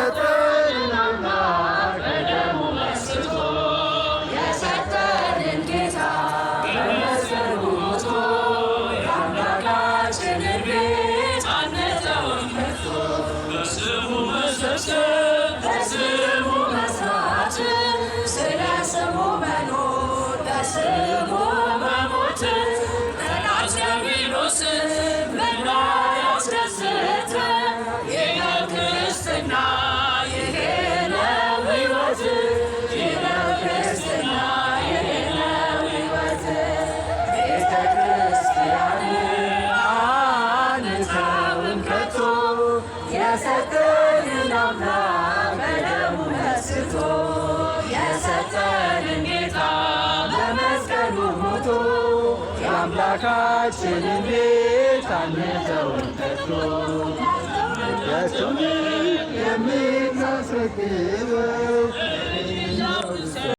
የሰጠንን አምላክ በደሙ መስርቶ የሰጠንን ጌታ በመስቀሉ ሞቶ የአምላካችንን ቤት አንተውን ከፍቶ በስሙ መሰብሰብ በስሙ መስራት ስለ ስሙ መኖር በስሙ መሞት ጠላት ዲያብሎስን መላ ያስደስት ይህ ነው ክርስትና ይሄ ነው ሕይወት ይህ ነው ክርስትና ይሄ ነው ሕይወት ቤተ ክርስቲያንን አንተውም ከቶ የሰጠንን አምላክ በደሙ መስርቶ የሰጠንን ጌታ በመስቀሉ ሞቶ የአምላካችንን ቤት አንተውም ከቶ የእሱን የምናስረክበው